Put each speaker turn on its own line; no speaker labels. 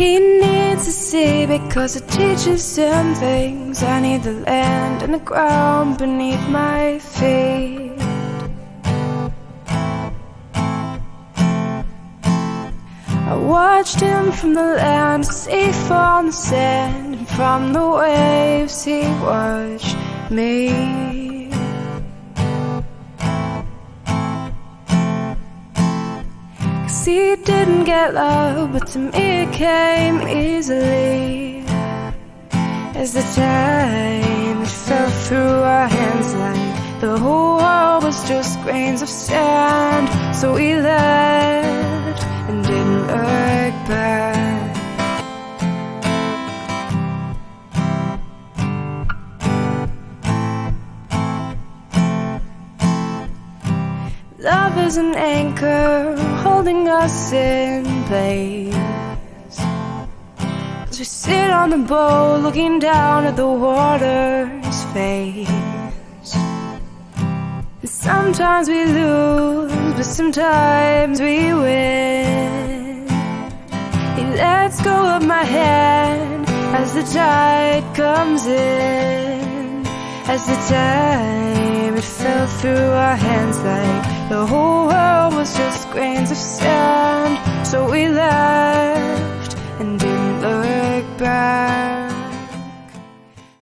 he needs to see, because it teaches him things. I need the land and the ground beneath my feet. I watched him from the land, safe on the sand, and from the waves he watched me. Cause he didn't get love, but to me it came easily. As the time it fell through our hands, like the whole world was just grains of sand. So we left and didn't look back. Love is an anchor holding us in place. As we sit on the boat looking down at the water's face. And sometimes we lose, but sometimes we win. He lets go of my hand as the tide comes in. As the time it fell through our hands, like the whole world was just grains of sand. So we left and didn't look back.